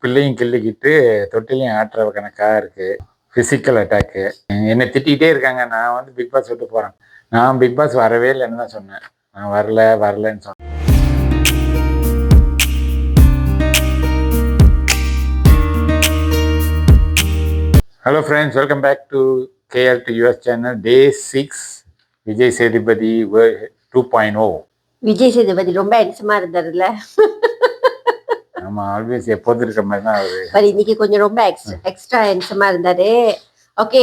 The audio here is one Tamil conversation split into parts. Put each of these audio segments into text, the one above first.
பிள்ளையும் கிள்ளிக்கிட்டு தொட்டிலையும் ஆட்டுற கணக்காக இருக்கு. Physical attack. என்னை திட்டிகிட்டே இருக்காங்க. நான் வந்து பிக் பாஸ் விட்டு போகிறேன். நான் பிக் பாஸ் வரவே இல்லைன்னு தான் சொன்னேன். நான் வரலன்னு சொன்னேன். Hello friends, welcome back to KL to US channel. Day 6 Vijay Sethupathi 2.0. Vijay Sethupathi ரொம்ப ஹேண்ட்ஸமா இருந்தாருல்ல. ஆமா, ஆல்வேஸ் எப்போது இருக்கிற மாதிரி தான் அவரு. இன்னைக்கு கொஞ்சம் ரொம்ப எக்ஸ்ட்ரா ஹேண்ட்ஸமா இருந்தாரு. ஓகே,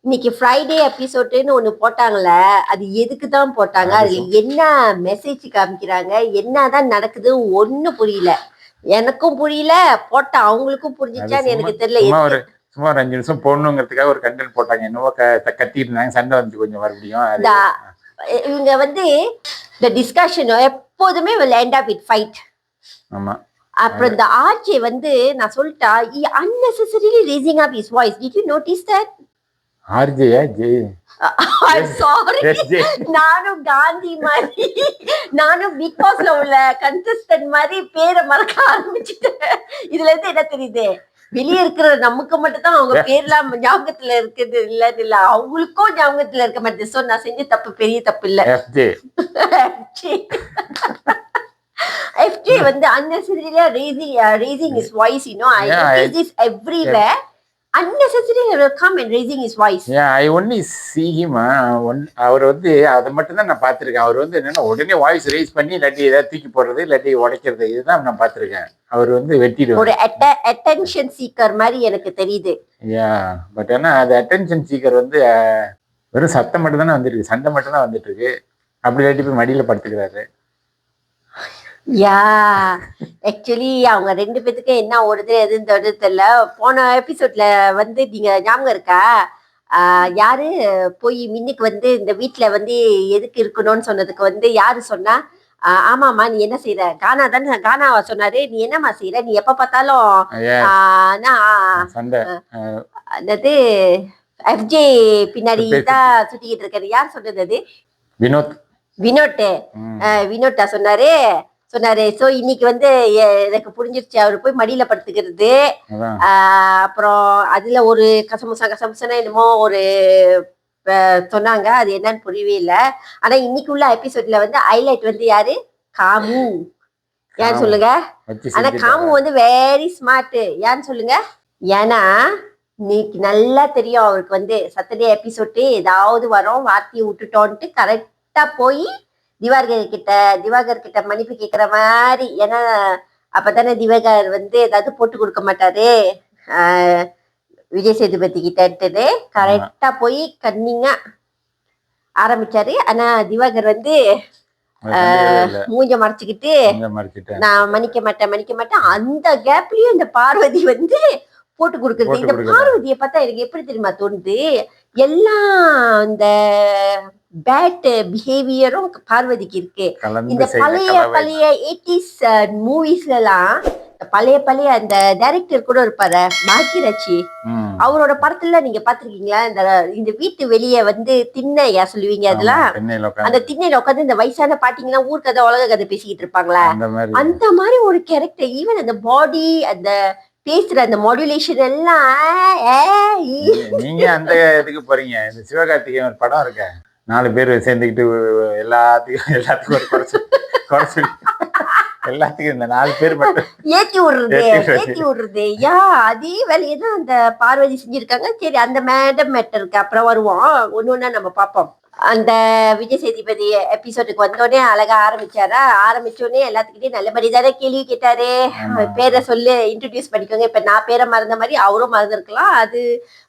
இன்னைக்கு ஃப்ரைடே எபிசோடுன்னு ஒன்று போட்டாங்களே, அது எதுக்கு தான் போட்டாங்க? அதுல என்ன மெசேஜ் காமிக்கிறாங்க, என்னதான் நடக்குது ஒன்றும் புரியல. எனக்கும் புரியல, போட்ட அவங்களுக்கும் புரிஞ்சிச்சான்னு எனக்கு தெரியல. சும்மா ஒரு 5 நிமிஷம் போடணுங்கிறதுக்காக ஒரு கண்டென்ட் போட்டாங்க. என்னவோ கத்திட்டு இருந்தாங்க, சண்டை வந்து கொஞ்சம் மறுபடியும். இவங்க வந்து இந்த டிஸ்கஷன் எப்போதுமே லேண்ட் ஆஃப் இட் ஃபைட். ஆமா. அப்புறம் இந்த ஆர்ஜே வந்து நான் சொல்லிட்டா, unnecessarily raising up his voice. Did you notice that? ஆர்ஜேயா ஜே? I'm sorry. நானும் காந்தி மாதிரி, நானும் பிக் பாஸ்ல உள்ள கண்டஸ்டன்ட் மாதிரி பேரை மறக்க ஆரம்பிச்சுட்டேன். இதுல இருந்து என்ன தெரியுது, வெளியே இருக்கிற நமக்கு மட்டும் தான் அவங்க பேர்லாம் ஞாபகத்துல இருக்குது இல்ல, அவங்களுக்கும் ஞாபகத்துல இருக்க மாட்டேது. சோ நான் செஞ்ச தப்பு பெரிய தப்பு இல்ல. FJ வந்து unnecessarily raising his voice, you know. I notice this everywhere. Unnecessarily he will come and raising his voice. Yeah, I only see him. அவர் வந்து அதை மட்டும் தான் நான் பார்த்துருக்கேன். அவர் வந்து என்னன்னா உடனே வாய்ஸ் ரைஸ் பண்ணி இல்லாட்டி ஏதாவது தூக்கி போடுறது இல்லாட்டி உடைக்கிறது, இதுதான் நான் பார்த்துருக்கேன். அவர் வந்து வெட்டிடுவார். ஒரு அட்டென்ஷன் சீக்கர் மாதிரி எனக்கு தெரியுது. பட் ஆனால் அது அட்டென்ஷன் சீக்கர் வந்து வெறும் சத்தம் மட்டும் தானே வந்துட்டு இருக்கு, சண்டை மட்டும் தான் வந்துட்டு இருக்கு. அப்படி இல்லாட்டி போய் மடியில் படுத்துக்கிறாரு. ஆக்சுவலி அவங்க 2 பேத்துக்கு என்ன ஓடுது எதுன்னு தெரியல. போன எபிசோட்ல வந்து நீங்க ஞாபகம் இருக்கா, யாரு போய் மின்னுக்கு வந்து இந்த வீட்டுல வந்து எதுக்கு இருக்கணும்னு சொன்னதுக்கு வந்து யாரு சொன்னா, ஆமாமா நீ என்ன செய்யற, கானா தானே, கானாவா சொன்னாரு, நீ என்னமா செய்யற, நீ எப்ப பார்த்தாலும் என்னது FJ பின்னாடி தான் சுத்திக்கிட்டு இருக்காரு. யார் சொன்னது? அது வினோட்டா சொன்னாரு. சோ இன்னைக்கு வந்து எனக்கு புரிஞ்சிருச்சு, அவரு போய் மடியில படுத்துக்கிறது. அப்புறம் அதுல ஒரு கசமுசா என்னமோ ஒரு சொன்னாங்க, அது என்னன்னு புரியவே இல்லை. ஆனா இன்னைக்கு உள்ள எபிசோட்ல வந்து ஹைலைட் வந்து யாரு, காமு. ஏன்னு சொல்லுங்க. ஆனா காமு வந்து வெரி ஸ்மார்ட். ஏன்னு சொல்லுங்க. ஏன்னா இன்னைக்கு நல்லா தெரியும் அவருக்கு வந்து சாட்டர்டே எபிசோடு ஏதாவது வரும், வார்த்தையை விட்டுட்டோன்ட்டு கரெக்டா போய் திவாகர் கிட்ட மன்னிப்பு கேட்கிற மாதிரி. ஏன்னா அப்பதானே திவாகர் வந்து ஏதாவது போட்டு கொடுக்க மாட்டாரு விஜய் சேதுபதி கிட்டன்ட்டு கரெக்டா போய் கன்னிங்கா ஆரம்பிச்சாரு. ஆனா திவாகர் வந்து மூஞ்ச மறைச்சுக்கிட்டு நான் மன்னிக்க மாட்டேன். அந்த கேப்லயும் இந்த பார்வதி வந்து போட்டு கொடுக்குறது. இந்த பார்வதியை பார்த்தா எனக்கு எப்படி தெரியுமா தோணுது, எல்லாம் இந்த பேட் பிஹேவியரும் பார்வதிக்கு இருக்கு. இந்த பழைய 80s மூவிஸ்ல எல்லாம் பழைய அந்த டைரக்டர் கூட இருப்பாரு பாக்கியராஜ், அவரோட படத்துல நீங்க பாத்திருக்கீங்களா, இந்த வீட்டு வெளியே வந்து திண்ணையா சொல்லுவீங்க, அதெல்லாம் அந்த திண்ணையில உட்காந்து இந்த வயசான பாட்டிங்கெல்லாம் ஊர் கதை உலக கதை பேசிக்கிட்டு இருப்பாங்களா, அந்த மாதிரி ஒரு கேரக்டர். ஈவன் அந்த பாடி, அந்த பேசுற அந்த மாடுலேஷன் எல்லாம். நீங்க அந்த இதுக்கு போறீங்க. இந்த சிவகார்த்திகேயன் ஒரு படம் இருக்க, 4 பேர் சேர்ந்துக்கிட்டு எல்லாத்துக்கும் ஒரு குறைச்சு எல்லாத்துக்கும் இந்த 4 பேர் மட்டும் ஏத்தி விடுறது. அதே வேலையை தான் அந்த பார்வதி செஞ்சிருக்காங்க. சரி, அந்த மேடம் மேட்டருக்கு அப்புறம் வருவோம், ஒண்ணு நம்ம பார்ப்போம். அந்த விஜய் சேதுபதி எபிசோடுக்கு வந்தோடனே அழகா ஆரம்பிச்சோடனே எல்லாத்துக்கிட்டையும் நல்லபடி தானே கேள்வி கேட்டாரு. பேரை சொல்லு, இன்ட்ரடியூஸ் பண்ணிக்கோங்க. இப்ப நான் பேரை மறந்த மாதிரி அவரும் மறந்துருக்கலாம், அது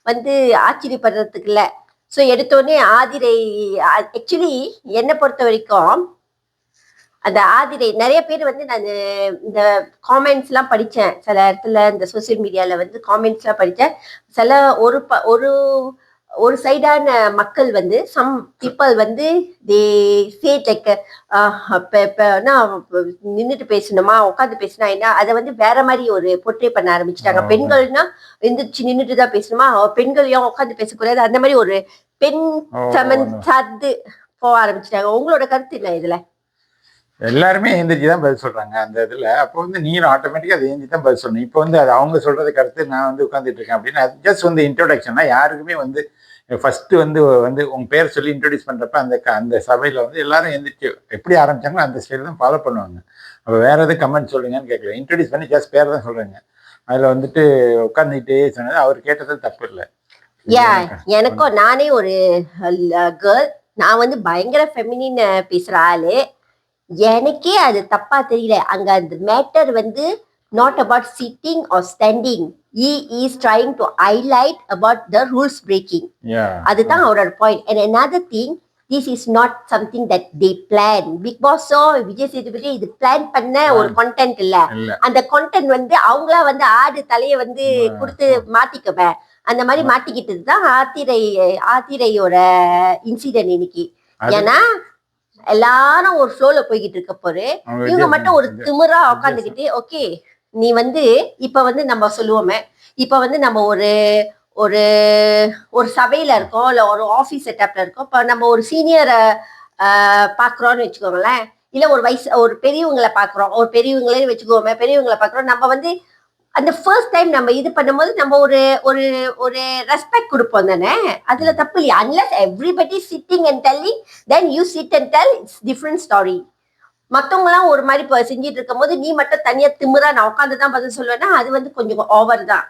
வந்து ஆச்சரியப்படுறதுக்கு இல்ல. ஸோ எடுத்தோடனே ஆதிரை, ஆக்சுவலி என்னை பொறுத்த வரைக்கும் அந்த ஆதிரை நிறைய பேர் வந்து நான் இந்த காமெண்ட்ஸ் எல்லாம் படித்தேன். சில இடத்துல இந்த சோசியல் மீடியால வந்து காமெண்ட்ஸ் எல்லாம் படித்தேன். சில ஒரு சைடான மக்கள் வந்து சம் பீப்புள் வந்து தே சே லைக் நின்றுட்டு பேசணுமா உட்காந்து பேசினா என்ன, அதை வந்து வேற மாதிரி ஒரு போர்ட்ரே பண்ண ஆரம்பிச்சுட்டாங்க. பெண்கள்னா எந்திரிச்சு நின்றுட்டு தான் பேசணுமா, பெண்கள் ஏன் உட்காந்து பேசக்கூடாது, அந்த மாதிரி ஒரு பெண் சமன் சார்ந்து போக ஆரம்பிச்சுட்டாங்க. உங்களோட கருத்து என்ன இதுல? எல்லாருமே எந்திரிச்சு தான் பதில் சொல்றாங்க அந்த இதுல. அப்போ வந்து நீங்களும் ஆட்டோமேட்டிக்கா அதை எந்திரிச்சு தான் பதில் சொல்லணும். இப்போ வந்து அது அவங்க சொல்றதுக்கு அடுத்து நான் வந்து உட்காந்துட்டு இருக்கேன் அப்படின்னு அது ஜஸ்ட் வந்து இன்ட்ரோடக்ஷன்னா யாருக்குமே வந்து ஃபர்ஸ்ட் வந்து வந்து உங்க பேர் சொல்லி இன்ட்ரோடியூஸ் பண்றப்ப அந்த அந்த சபையில வந்து எல்லாரும் எந்திரிச்சு எப்படி ஆரம்பிச்சாங்களோ அந்த ஸ்டைல் தான் ஃபாலோ பண்ணுவாங்க. அப்போ வேற எதுவும் கமெண்ட் சொல்லுங்கன்னு கேட்கல, இன்ட்ரோடியூஸ் பண்ணி ஜஸ்ட் பேர் தான் சொல்றேங்க. அதுல வந்துட்டு உட்காந்துக்கிட்டே சொன்னது அவர் கேட்டது தப்பு இல்லை. எனக்கும் நானே ஒரு கேர்ள், நான் வந்து பயங்கர ஃபெமினின் பேசுற ஆளு. எனக்கே அது தப்பா தெரியல. அங்க அந்த மேட்டர் வந்து not about sitting or standing. He is trying to highlight about the rules breaking. அதுதான் அவரோட point. And another thing, this is not something that they plan. Big Boss Vijay Sethupathi இது பிளான் பண்ண ஒரு கண்டென்ட் இல்ல. அந்த கண்டென்ட் வந்து அவங்களா வந்து ஆடு தலையை வந்து கொடுத்து மாத்திக்கவே அந்த மாதிரி மாட்டிக்கிட்டது தான் ஆத்திரையோட இன்சிடென்ட் இன்னைக்கு. ஏன்னா எல்லாரும் ஒரு ஃப்ளோல போய்கிட்டு இருக்க போரு, இவங்க மட்டும் ஒரு திமிரா உட்காந்துக்கிட்டு ஓகே நீ வந்து இப்ப வந்து நம்ம சொல்லுவோமே, இப்ப வந்து நம்ம ஒரு ஒரு ஒரு சபையில இருக்கோம், இல்ல ஒரு ஆபீஸ் செட்டப்ல இருக்கோம். இப்ப நம்ம ஒரு சீனியரை பாக்குறோம்னு வச்சுக்கோங்களேன், இல்ல ஒரு பெரியவங்களை பாக்குறோம், ஒரு பெரியவங்களே வச்சுக்கோமே, பெரியவங்களை பாக்குறோம். நம்ம வந்து அந்த ஃபர்ஸ்ட் டைம் நம்ம இது பண்ணும்போது நம்ம ஒரு ஒரு ஒரு ரெஸ்பெக்ட் கொடுப்போம் தானே, அதுல தப்பு இல்லையா? Unless everybody sitting and telling, then you sit and tell, it's different story. மத்தவங்க எல்லாம் ஒரு மாதிரி செஞ்சிட்டு இருக்கும் போது நீ மட்டும் தனியா திமிரா நான் உட்காந்து தான் பதில் சொல்லுவேன்னா அது வந்து கொஞ்சம் ஓவர் தான்.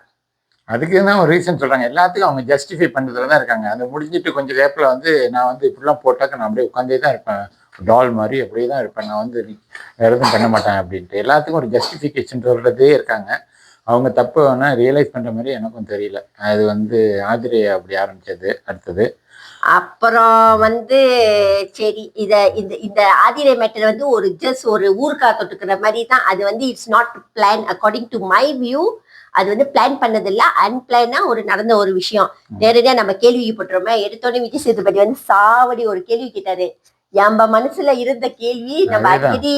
அதுக்கு தான் ஒரு ரீசன் சொல்றாங்க, எல்லாத்துக்கும் அவங்க ஜஸ்டிஃபை பண்றதுல தான் இருக்காங்க. அது முடிஞ்சிட்டு கொஞ்சம் கேப்ல வந்து நான் வந்து இப்படிலாம் போட்டாக்க நான் அப்படியே உட்காந்தே தான் இருப்பேன், டால் மாதிரி அப்படியே தான் இருப்பேன், நான் வந்து வேற எதுவும் பண்ண மாட்டேன் அப்படின்ட்டு எல்லாத்துக்கும் ஒரு ஜஸ்டிஃபிகேஷன் சொல்றதே இருக்காங்க. அவங்க தப்பு வேணா ரியலைஸ் பண்ற மாதிரி எனக்கும் தெரியல. அது வந்து ஆதிரை அப்படி ஆரம்பிச்சது. அடுத்தது அப்புறம் வந்து சரி இத இந்த இந்த ஆதிரை மேட்டர் வந்து ஒரு ஜஸ்ட் ஒரு ஊருக்கா தொட்டுக்கிற மாதிரி தான். அது வந்து it's not plan according to my view. அது வந்து பிளான் பண்ணது இல்ல, அன்பிளானா ஒரு நடந்த ஒரு விஷயம். நேரடியா நம்ம கேள்விப்பட்டுறோமே, எடுத்தோடனே விஜய் சேதுபதி வந்து சாவடி ஒரு கேள்வி கேட்டாரு. நம்ம மனசுல இருந்த கேள்வி நம்ம அடிக்கடி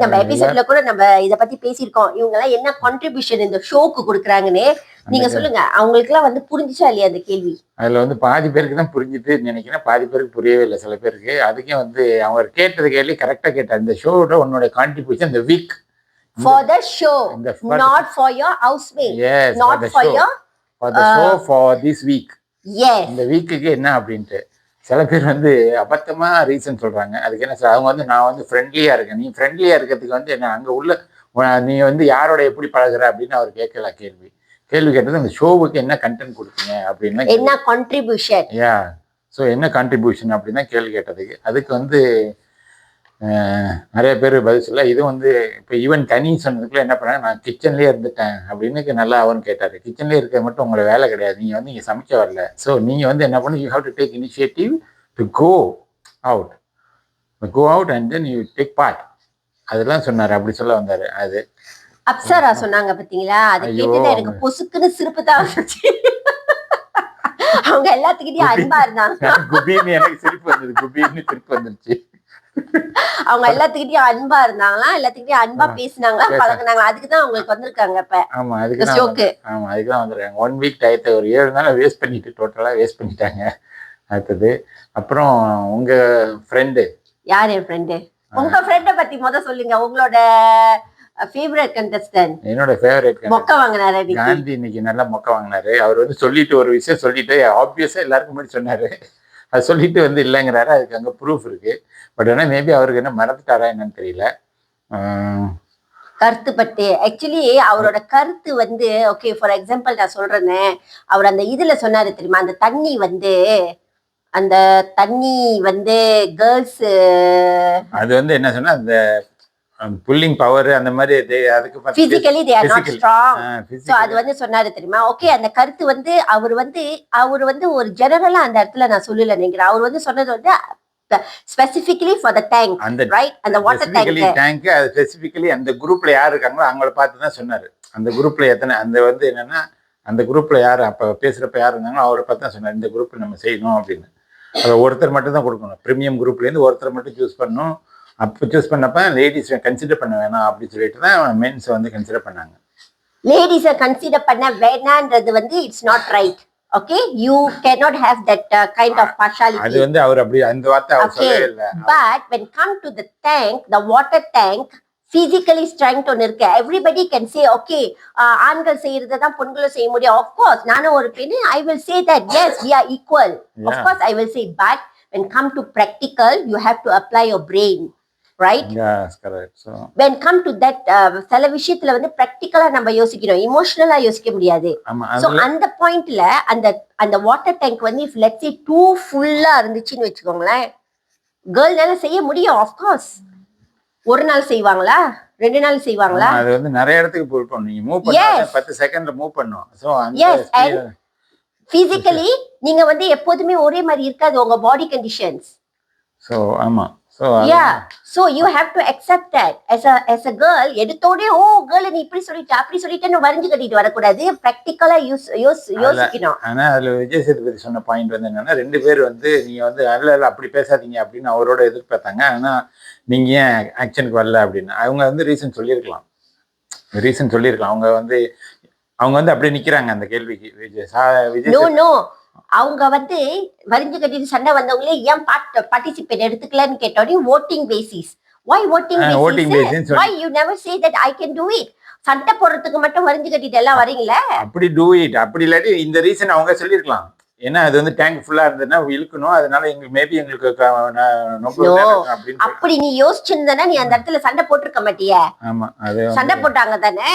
நம்ம எபிசோட்ல கூட நம்ம இத பத்தி பேசியிருக்கோம். இவங்க எல்லாம் என்ன கான்ட்ரிபியூஷன் இந்த ஷோக்கு கொடுக்குறாங்கன்னு நீங்க சொல்லுங்க. அவங்களுக்கு எல்லாம் வந்து புரிஞ்சுச்சா இல்லையா அந்த கேள்வி? அதுல வந்து பாதி பேருக்கு தான் புரிஞ்சுட்டு நினைக்கிறேன், பாதி பேருக்கு புரியவே இல்லை சில பேருக்கு. அதுக்கே வந்து அவங்க கேட்டது கேள்வி கரெக்டா கேட்டார். இந்த ஷோட உன்னோட கான்ட்ரிபியூஷன் இந்த week for the show, not for your housemate. Yes, not for your for the show for this week. Yes, இந்த வீக்குக்கு என்ன அப்படின்ட்டு சில பேர் வந்து அபத்தமா ரீசன் சொல்றாங்க. அதுக்கு என்ன சார், அவங்க வந்து நான் வந்து ஃப்ரெண்ட்லியா இருக்கேன், நீ ஃப்ரெண்ட்லியா இருக்கிறதுக்கு வந்து என்ன அங்க உள்ள நீ வந்து யாரோட எப்படி பழகுற அப்படின்னு அவர் கேட்கல. கேள்வி கேட்டது அந்த ஷோவுக்கு என்ன கண்டென்ட் கொடுத்தீங்க அப்படின்னா, என்ன கான்ட்ரிபியூஷன், ஸோ என்ன கான்ட்ரிபியூஷன் அப்படின்னா கேள்வி கேட்டதுக்கு. அதுக்கு வந்து நிறைய பேர் பதில் சொல்ல. இது வந்து இப்போ ஈவன் தனி சொன்னதுக்குள்ள என்ன பண்ணாங்க, நான் கிச்சன்லேயே இருந்துட்டேன் அப்படின்னு நல்லா அவன்னு கேட்டார். கிச்சன்லேயே இருக்க மட்டும் உங்களோட வேலை கிடையாது, நீங்கள் வந்து இங்கே சமைக்க வரல. ஸோ நீங்கள் வந்து என்ன பண்ணு, you have to take initiative to go out and then you take part. அதெல்லாம் சொன்னார், அப்படி சொல்ல வந்தார். அது அப்சரா சொன்னாங்க பார்த்தீங்களா, அதை கேட்டது எனக்கு பொசுக்குன்னு சிரிப்பு தான் வந்துச்சு. அவங்க எல்லாத்துக்கிட்டையும் அன்பா இருந்தாங்க. குபீன்னு எனக்கு சிரிப்பு வந்தது, குபீன்னு சிரிப்பு வந்துருச்சு. அவங்க எல்லாத்துக்கிட்டையும் அன்பா இருந்தாங்களா, எல்லாத்துக்கிட்டையும் அன்பா பேசினாங்களா, பழகினாங்களா, அதுக்கு தான் அவங்களுக்கு வந்திருக்காங்க. இப்ப ஆமா அதுக்கு தான் வந்துருக்காங்க. 1 வீக் டயத்தை ஒரு 7 நாள் வேஸ்ட் பண்ணிட்டு டோட்டலா வேஸ்ட் பண்ணிட்டாங்க. அடுத்தது அப்புறம் உங்க ஃப்ரெண்டு யார்? என் ஃப்ரெண்டு. உங்க ஃப்ரெண்டை பத்தி சொல்லுங்க. உங்களோட ஃபேவரட் கண்டஸ்டன்ட். என்னோட ஃபேவரட் மொக்க வாங்கினாரு காந்தி. இன்னைக்கு நல்லா மொக்க வாங்கினாரு. அவர் வந்து சொல்லிட்டு ஒரு விஷயம் சொல்லிட்டு ஆப்வியஸா எல்லாருக்கும் முன்னாடி சொன்னாரு, அது சொல்லிட்டு வந்து இல்லைங்கிறாரு. அதுக்கு அங்கே ப்ரூஃப் இருக்கு. பட் ஆனால் மேபி அவருக்கு என்ன மறந்துட்டாரா என்னன்னு தெரியல. கருத்து பற்றி ஆக்சுவலி அவரோட கருத்து வந்து ஓகே ஃபார் எக்ஸாம்பிள் நான் சொல்றேன்னு, அவர் அந்த இதுல சொன்னாரு தெரியுமா, அந்த தண்ணி வந்து கேர்ள்ஸ் அது வந்து என்ன சொன்னா அந்த புல்லிங் பவர் அந்த மாதிரி அதுக்கு physically they are not strong. So அது வந்து சொன்னாரு தெரியுமா. ஓகே அந்த கருத்து வந்து அவர் வந்து ஒரு ஜெனரலா அந்த இடத்துல நான் சொல்லல நினைக்கிறேன். அவர் வந்து சொன்னது வந்து specifically for the tank, right? அந்த வாட்டர் டேங்க் அது ஸ்பெசிபிக்கலி அந்த குரூப்ல யார் இருக்காங்களோ அவங்கள பார்த்து தான் சொன்னாரு. அந்த குரூப்ல எத்தனை அந்த வந்து என்னன்னா அந்த குரூப்ல யார் அப்ப பேசுறப்ப யார் இருந்தாங்களோ அவரை பார்த்து தான் சொன்னார், இந்த குரூப் நம்ம செய்யணும் அப்படின்னு. அதை ஒருத்தர் மட்டும் தான் கொடுக்கணும், பிரீமியம் குரூப்ல இருந்து ஒருத்தர் மட்டும் சூஸ் பண்ணணும். அப்போ சூஸ் பண்ணப்ப லேடிஸ் கன்சிடர் பண்ண வேணாம் அப்படின்னு சொல்லிட்டு தான் மென்ஸ் வந்து கன்சிடர் பண்ணாங்க. லேடிஸை கன்சிடர் பண்ண வேணான்றது வந்து it's not right. Okay, you cannot have that kind of partiality. அது வந்து அவர் அப்படி அந்த வார்த்தை அவர் சொல்லவே இல்ல. But when come to the tank, the water tank, physically strength ஒன்று இருக்கு. Everybody can say, okay, ஆண்கள் செய்யறதை தான் பெண்களும் செய்ய முடியும். Of course, நானும் ஒரு பெண்ணு, I will say that yes, we are equal. Of course, I will say, but when come to practical, you have to apply your brain. Right? Yes, correct. So when come to that சில விஷயத்துல வந்து பிராக்டிக்கலா நம்ம யோசிக்கணும், இமோஷனலா யோசிக்க முடியாது. சோ அந்த பாயிண்ட்ல அந்த வாட்டர் டேங்க் வந்து if let's say too full-ஆ இருந்துச்சுன்னு வெச்சுக்கோங்களேன், கேர்ள்னால செய்ய முடியும். ஆஃப் கோர்ஸ் ஒரு நாள் செய்வாங்களா, 2 நாள் செய்வாங்களா? அது வந்து நிறைய இடத்துக்கு மூவ் பண்ணும். நீங்க மூவ் பண்ணா 10 செகண்ட்ல மூவ் பண்ணும். சோ அந்த physically நீங்க வந்து எப்போதுமே ஒரே மாதிரி இருக்காது உங்க பாடி கண்டிஷன்ஸ். சோ ஆமா. So you have to accept that as a girl. எடுத்தோடே girl நீ இப்படி சொல்லிட்ட அப்படி சொல்லிட்டேன்னு வரைஞ்சு கட்டிட்டு வரக்கூடாது. பிராக்டிக்கலா யோசிக்கணும். ஆனா அதுல விஜய் சேதுபதி சொன்ன பாயிண்ட் வந்து என்னன்னா, 2 பேர் வந்து நீங்க வந்து அல்ல அப்படி பேசாதீங்க அப்படின்னு அவரோட எதிர்பார்த்தாங்க. ஆனா நீங்க ஏன் ஆக்ஷனுக்கு வரல அப்படின்னு அவங்க வந்து ரீசன் சொல்லியிருக்கலாம். அவங்க வந்து அப்படியே நிக்கிறாங்க அந்த கேள்விக்கு. விஜய் அவங்க வந்து வரிஞ்சு கட்டிட்டு சண்டை வந்தவங்களே ஏன் பார்ட்டிசிபேட் எடுத்துக்கலன்னு கேட்டோடனே voting basis. Why voting basis? Why you never say that I can do it? சண்டை போடுறதுக்கு மட்டும் வரிஞ்சு கட்டிட்டு எல்லாம் வரீங்களே. அப்படி do it. அப்படி இல்லாட்டி இந்த ரீசன் அவங்க சொல்லியிருக்கலாம். ஏன்னா அது வந்து டேங்க் ஃபுல்லா இருந்ததுன்னா இழுக்கணும், அதனால எங்களுக்கு மேபி எங்களுக்கு அப்படி நீ யோசிச்சிருந்தனா நீ அந்த இடத்துல சண்டை போட்டிருக்க மாட்டிய. ஆமா, அது சண்டை போட்டாங்க தானே.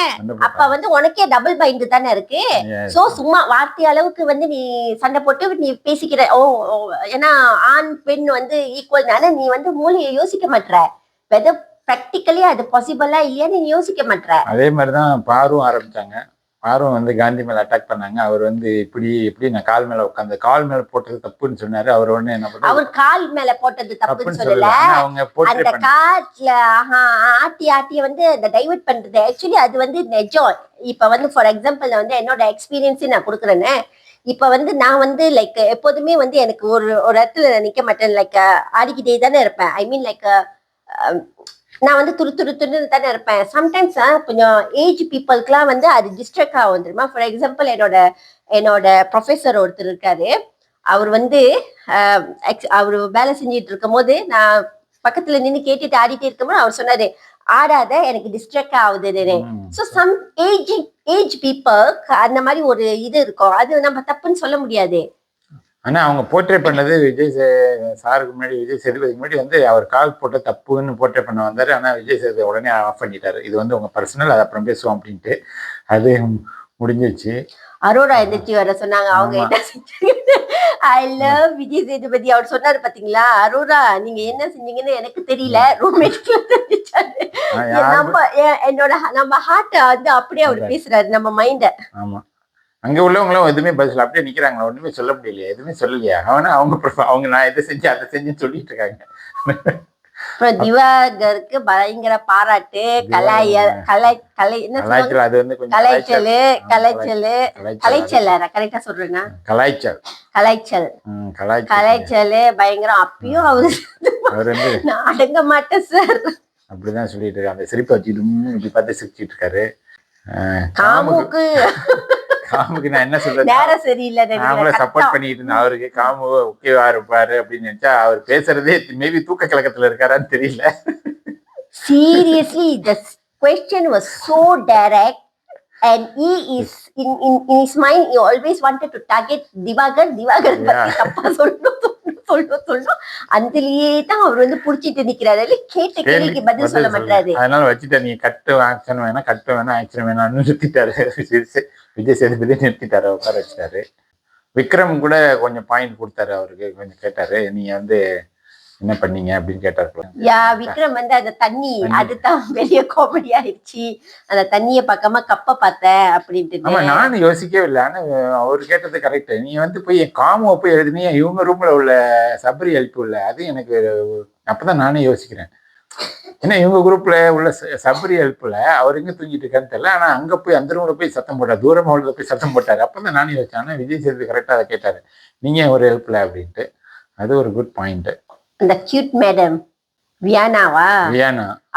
அப்ப வந்து உனக்கே டபுள் மைண்ட் தானே இருக்கு. சோ சும்மா வார்த்தை அளவுக்கு வந்து நீ சண்டை போட்டு நீ பேசிக்கிற. ஏன்னா ஆண் பெண் வந்து ஈக்குவல் தானே. நீ வந்து மூளையை யோசிக்க மாட்ற, வெதர் பிராக்டிக்கலி அது பாசிபிளா இல்லையான்னு நீ யோசிக்க மாட்ற. அதே மாதிரிதான் பாரும் ஆரம்பிச்சாங்க. பாரும் வந்து காந்தி மேல அட்டாக் பண்ணாங்க. அவர் வந்து இப்படி நான் கால் மேல உட்காந்து கால் மேல போட்டது தப்புன்னு சொன்னாரு. அவர் உடனே என்ன பண்ணாரு, அவர் கால் மேல போட்டது தப்புன்னு சொல்லல, அந்த காட்ல ஆட்டி வந்து அந்த டைவர்ட் பண்றது. ஆக்சுவலி அது வந்து நிஜம். இப்ப வந்து ஃபார் எக்ஸாம்பிள் வந்து என்னோட எக்ஸ்பீரியன்ஸ் நான் கொடுக்குறேன்னு. இப்ப வந்து நான் வந்து லைக் எப்போதுமே வந்து எனக்கு ஒரு இடத்துல நிக்க மாட்டேன். லைக் ஆடிக்கிட்டே தானே இருப்பேன். ஐ மீன் லைக் நான் வந்து துரு தானே இருப்பேன். சம்டைம்ஸ் கொஞ்சம் ஏஜ் பீப்புளுக்குலாம் வந்து அது டிஸ்ட்ராக்ட் ஆகும் தெரியுமா. ஃபார் எக்ஸாம்பிள் என்னோட ப்ரொஃபஸர் ஒருத்தர் இருக்காரு. அவர் வந்து அவர் வேலை செஞ்சுட்டு இருக்கும் போது நான் பக்கத்துல நின்று கேட்டுட்டு ஆடிட்டே இருக்கும்போது அவர் சொன்னாரு, ஆடாத எனக்கு டிஸ்ட்ராக்ட் ஆகுதுன்னு. ஸோ சம் ஏஜ் பீப்புளுக்கு அந்த மாதிரி ஒரு இது இருக்கும். அது நம்ம தப்புன்னு சொல்ல முடியாது. ஆனா அவங்க போர்ட்ரே பண்ணது விஜய் சாருக்கு முன்னாடி, விஜய் சேதுபதிக்கு முன்னாடி வந்து அவர் கால் போட்ட தப்புன்னு போர்ட்ரே பண்ண வந்தாரு. ஆனா விஜய் சேதுபதி உடனே ஆஃப் பண்ணிட்டாரு. இது வந்து உங்க பர்சனல், அது அப்புறம் பேசுவோம் அப்படின்ட்டு. அது முடிஞ்சிச்சு. அரோரா எந்திரிச்சு வர சொன்னாங்க. அவங்க என்ன செஞ்சாங்க, ஐ லவ் விஜய் சேதுபதி அவர் சொன்னாரு பாத்தீங்களா, அரோரா நீங்க என்ன செஞ்சீங்கன்னு எனக்கு தெரியல, ரூம்மேட்ல தெரிஞ்சாரு. நம்ம ஹார்ட்ட வந்து அப்படியே அவர் பேசுறாரு, நம்ம மைண்ட. ஆமா, அங்க உள்ளவங்களும் எதுவுமே பதில் அப்படியே நிக்கிறாங்களா, ஒண்ணுமே சொல்ல முடியலையா, எதுவுமே சொல்லலையா. அவனா அவங்க நான் எதை செஞ்சு அதை செஞ்சுன்னு சொல்லிட்டு இருக்காங்க. திவாகருக்கு பயங்கர பாராட்டு. அது வந்து கரெக்டா சொல்றேன்னா கலாய்ச்சல் பயங்கரம். அப்பயும் அவரு நான் அடங்க மாட்டேன் சார் அப்படிதான் சொல்லிட்டு இருக்காரு. அந்த சிரிப்பை வச்சுட்டு இப்படி பார்த்து சிரிச்சிட்டு இருக்காரு. காமுக்கு நான் என்ன சொல்றேன், நேரம் சரியில்லை, நாமள சப்போர்ட் பண்ணிட்டு இருந்தேன். அவருக்கு காமு ஓகேவா இருப்பாரு அப்படின்னு நினைச்சா அவர் பேசுறதே மேபி தூக்க கலக்கத்துல இருக்காரான்னு தெரியல. Seriously, the question was so direct and he is in his mind he always wanted to target Divagar பத்தி தப்பா சொல்லணும். அதுலயே தான் அவர் வந்து புடிச்சிட்டு நிக்கிறாரு. கேட்ட கேள்விக்கு பதில் சொல்ல மாட்டாரு. அதனால வச்சுட்டா நீ கட்டு ஆக்ஷன் வேணா, கட்டு வேணா ஆக்ஷன் வேணாம்னு நிறுத்திட்டாரு. விஜய் சேதுபதி நிறுத்திட்டாரு, உட்கார வச்சுட்டாரு. விக்ரம் கூட கொஞ்சம் பாயிண்ட் கொடுத்தாரு அவருக்கு. கொஞ்சம் கேட்டாரு, நீங்க வந்து என்ன பண்ணீங்க அப்படின்னு கேட்டாரு. விக்ரம் வந்து அந்த தண்ணி, அதுதான் பெரிய காமெடி ஆயிடுச்சு. அந்த தண்ணிய பக்கமா கப்ப பார்த்தேன் அப்படின்ட்டு. ஆமா, நானும் யோசிக்கவே இல்லை. ஆனா அவரு கேட்டது கரெக்ட். நீ வந்து போய் காமோ போய் எழுதினியா, இவங்க ரூம்ல உள்ள சபரி எழுப்பி உள்ள, அது எனக்கு அப்பதான் நானே யோசிக்கிறேன். ஏன்னா இவங்க குரூப்ல உள்ள சபரி எழுப்புல அவர் எங்க தூங்கிட்டு இருக்கான்னு தெரியல. ஆனா அங்க போய் அந்த ரூம்ல போய் சத்தம் போட்டார், தூரமா உள்ள போய் சத்தம் போட்டாரு. அப்பதான் நானே யோசிச்சேன். ஆனா விஜய் சேதுபதி கரெக்டா அதை கேட்டாரு, நீங்க ஒரு எழுப்புல அப்படின்ட்டு. அது ஒரு குட் பாயிண்ட். அந்த கியூட் மேடம் வியானா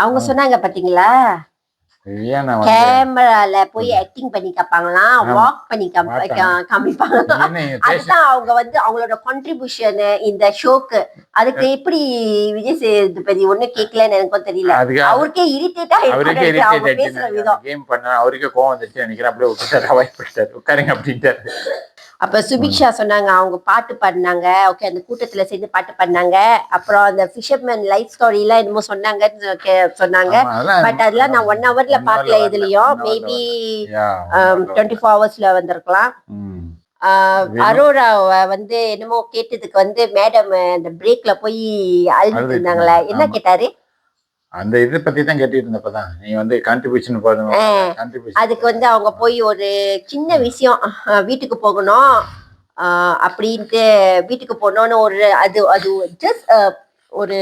அவங்க சொன்னாங்க பாத்தீங்களா, விவியானா வந்து கேமரால போய் ஆக்டிங் பண்ணி காப்பாங்களாம், வாக் பண்ணி காமிப்பாங்களாம். அதுதான் அவங்க வந்து அவங்களோட கான்ட்ரிபியூஷன் இந்த ஷோக்கு. அதுக்கு எப்படி விஜய் சேதுபதி ஒண்ணும் கேட்கலன்னு எனக்கும் தெரியல. அவருக்கே இரிட்டேட்டா அவங்க பேசுற விதம். கேம் பண்ண அவருக்கே கோவம் வந்துச்சு நினைக்கிறேன். அப்படியே விட்டுட்டாரு, அவாய்ட் பண்ணிட்டாரு, உட்காருங்க அப்படின்ட்டாரு. அப்ப சுபிக்ஷா சொன்னாங்க அவங்க பாட்டு பாடினாங்க. ஓகே, அந்த கூட்டத்துல சேர்ந்து பாட்டு பாடினாங்க. அப்புறம் அந்த ஃபிஷர்மேன் லைஃப் ஸ்டோரி எல்லாம் என்னமோ சொன்னாங்கன்னு சொன்னாங்க. பட் அதெல்லாம் நான் 1 hourல பாக்கல. எதுலயும் மேபி 24 hours வந்திருக்கலாம். அரோரா வந்து என்னமோ கேட்டதுக்கு வந்து மேடம் அந்த பிரேக்ல போய் அழுதுட்டு இருந்தாங்களே, என்ன கேட்டாரு? அந்த இதை பத்தி தான் கேட்டுட்டு இருந்தப்பதான் நீ வந்து கான்ட்ரிபியூஷன் போடணும். அதுக்கு வந்து அவங்க போய் ஒரு சின்ன விஷயம் வீட்டுக்கு போகணும் அப்படின்ட்டு வீட்டுக்கு போனோன்னு ஒரு அது அது ஜஸ்ட் ஒரு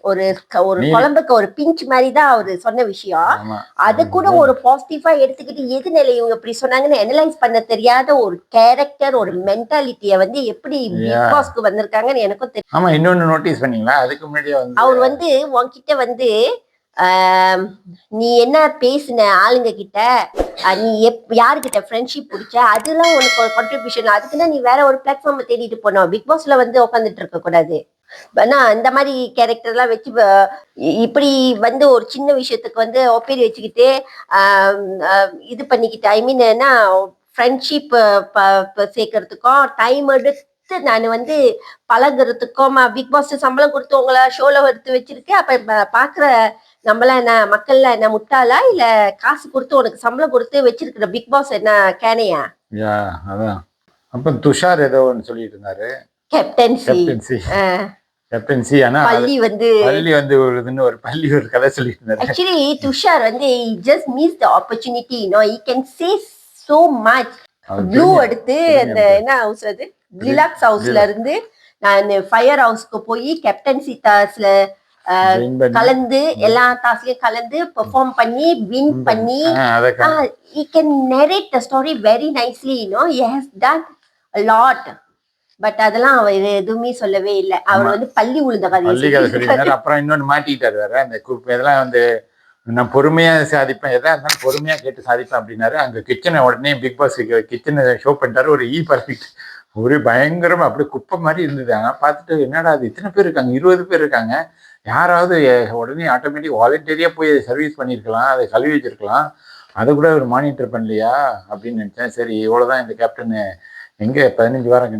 ஒரு ஒரு குழம்புக்கு ஒரு பிஞ்ச் மாதிரி தான் அவரு சொன்ன விஷயம். அது கூட ஒரு பாசிட்டிவா எடுத்துக்கிட்டு எதுனால இவங்க இப்படி சொன்னாங்கன்னு அனலைஸ் பண்ண தெரியாத ஒரு கேரக்டர், ஒரு மென்டாலிட்டிய வந்து எப்படி பிக் பாஸ்க்கு வந்திருக்காங்கன்னு எனக்கும் தெரியும். ஆமா, இன்னொன்னு நோட்டீஸ் பண்ணீங்களா? அதுக்கு முன்னாடியே வந்து அவர் வந்து உன்கிட்ட வந்து நீ என்ன பேசின ஆளுங்க கிட்ட, நீ யாருக்கிட்ட ஃப்ரெண்ட்ஷிப் பிடிச்ச, அதெல்லாம் உனக்கு ஒரு கான்ட்ரிபியூஷன். அதுக்குன்னா நீ வேற ஒரு பிளாட்ஃபார்ம் தேடிட்டு போனோம். பிக் பாஸ்ல வந்து உட்காந்துட்டு இருக்க கூடாது. இந்த மாதிரி கேரக்டர் எல்லாம் வச்சு இப்படி வந்து ஒரு சின்ன விஷயத்துக்கு வந்து ஒப்பேரி வச்சுக்கிட்டு இது பண்ணிக்கிட்டு, ஐ மீன் என்ன ஃப்ரெண்ட்ஷிப் சேர்க்கறதுக்கும் டைம் எடுத்து நான் வந்து பழகுறதுக்கும் பிக் பாஸ் சம்பளம் கொடுத்து உங்களை ஷோல எடுத்து வச்சிருக்கேன். அப்ப பாக்குற நம்மள என்ன மக்கள்ல என்ன முட்டாளா, இல்ல காசு கொடுத்து உனக்கு சம்பளம் கொடுத்து வச்சிருக்கிற பிக் பாஸ் என்ன கேனையா? அதான். அப்ப துஷார் ஏதோ ஒன்று சொல்லிட்டு இருந்தாரு, கேப்டன்சி. ஆனா பள்ளி வந்து ஒரு பள்ளி ஒரு கதை சொல்லிட்டு இருந்தாரு. ஆக்சுவலி துஷார் வந்து just miss the opportunity, you know, he can say so much. Blue எடுத்து அந்த என்ன ஹவுஸ் அது ரிலாக்ஸ் ஹவுஸ்ல இருந்து நான் ஃபயர் ஹவுஸ்க்கு போய் கேப்டன்சி டாஸ்ல கலந்து எல்லா டாஸ்லயும் கலந்து பெர்ஃபார்ம் பண்ணி வின் பண்ணி he can narrate the story very nicely, you know, he has done a lot. But அதெல்லாம் அவர் எதுவுமே சொல்லவே இல்லை. அவர் வந்து பள்ளி உழுந்த கதை. அப்புறம் இன்னொன்னு மாட்டிக்கிட்டாரு வேற. அந்த இதெல்லாம் வந்து நான் பொறுமையா சாதிப்பேன், எதா இருந்தாலும் பொறுமையா கேட்டு சாதிப்பேன் அப்படின்னாரு. அங்க கிச்சனை உடனே பிக் பாஸ் கிச்சனை ஷோ பண்ணிட்டாரு. ஒரு பர்ஃபெக்ட் ஒரே பயங்கரமா அப்படியே குப்பை மாதிரி இருந்தது. ஆனால் பார்த்துட்டு என்னடா அது இத்தனை பேர் இருக்காங்க, 20 பேர் இருக்காங்க, யாராவது உடனே ஆட்டோமேட்டிக் வாலண்டியரியா போய் சர்வீஸ் பண்ணியிருக்கலாம், அதை கழுவி வச்சிருக்கலாம், அதை கூட ஒரு மானிட்டர் பண்ணலையா அப்படின்னு நினைச்சேன். சரி, இவ்வளவுதான் இந்த கேப்டன் எங்க 15 வாரம்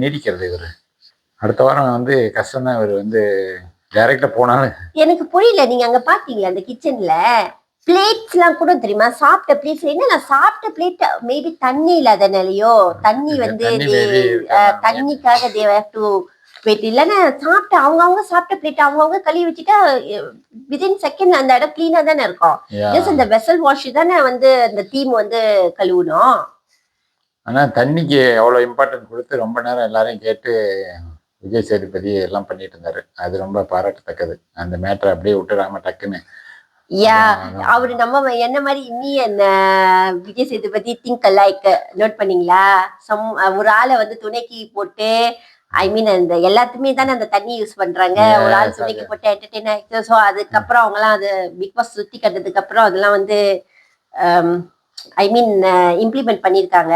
நீடிக்கிறது. இவர் அடுத்த வாரம் வந்து கஷ்டம் தான். இவர் வந்து டைரக்டா போனாலும் எனக்கு புரியல. நீங்க அங்க பாத்தீங்களா அந்த கிச்சன்ல பிளேட்ஸ் எல்லாம் கூட தெரியுமா? சாப்பிட்ட பிளேட்ஸ் என்ன, நான் சாப்பிட்ட பிளேட் மேபி தண்ணி இல்லாதனாலயோ, தண்ணி வந்து தண்ணிக்காக they have to wait. இல்லைன்னா சாப்பிட்ட அவங்க சாப்பிட்ட பிளேட் அவங்க கழுவி வச்சுட்டா வித்தின் செகண்ட் அந்த இடம் கிளீனா தானே இருக்கும். ஜஸ்ட் அந்த வெசல் வாஷ் தானே வந்து அந்த டீம் வந்து கழுவணும். ஆனா தண்ணிக்கு அவ்வளவு இம்பார்ட்டன்ட் கொடுத்து ரொம்ப நேரம் எல்லாரையும் கேட்டு விஜய் சேதுபதி எல்லாம் பண்ணிட்டு இருந்தாரு. அது ரொம்ப பாராட்டத்தக்கது. அந்த மேட்டரை அப்படியே விட்டுறாம டக்குன்னு. அவரு நம்ம என்ன மாதிரி நீ என்ன Vijay Sethupathi think like note பண்ணீங்களா? ஒரு ஆளை வந்து துணைக்கு போட்டு, ஐ மீன் அந்த எல்லாத்துமே தானே அந்த தண்ணி யூஸ் பண்றாங்க. ஒரு ஆள் துணைக்கு போட்டு என்டர்டெயின் ஆயிடுச்சு. ஸோ அதுக்கப்புறம் அவங்க எல்லாம் அது பிக் பாஸ் சுத்தி கட்டதுக்கு அப்புறம் அதெல்லாம் வந்து ஐ மீன் இம்ப்ளிமெண்ட் பண்ணிருக்காங்க.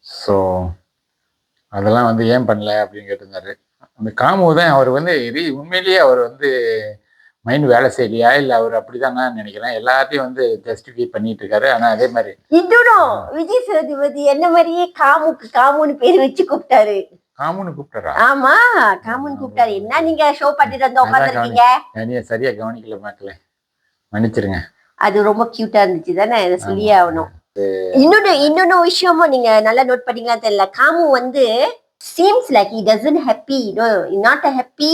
ஸோ அதெல்லாம் வந்து ஏன் பண்ணல அப்படின்னு கேட்டிருந்தாரு. அந்த காமு தான் அவர் வந்து உண்மையிலேயே அவர் வந்து மைண்ட் வேலை செய்யலையா, இல்லை அவர் அப்படிதான் நான் நினைக்கிறேன். எல்லாத்தையும் வந்து ஜஸ்டிஃபை பண்ணிட்டு இருக்காரு. ஆனா அதே மாதிரி இன்னும் விஜய் சேதுபதி என்ன மாதிரியே காமுன்னு பேர் வச்சு கூப்பிட்டாரு. காமுன்னு கூப்பிட்டாரா? ஆமா, காமுன்னு கூப்பிட்டாரு. என்ன நீங்க ஷோ பண்ணிட்டு வந்து உட்காந்துருக்கீங்க, சரியா கவனிக்கல மக்களே, மன்னிச்சிருங்க. அது ரொம்ப கியூட்டா இருந்துச்சு தானே, இதை சொல்லியே ஆகணும். இன்னொன்னு விஷயமும் நீங்க நல்லா நோட் பண்ணீங்களா தெரியல, காமு வந்து seems like he doesn't happy, you know, not a happy.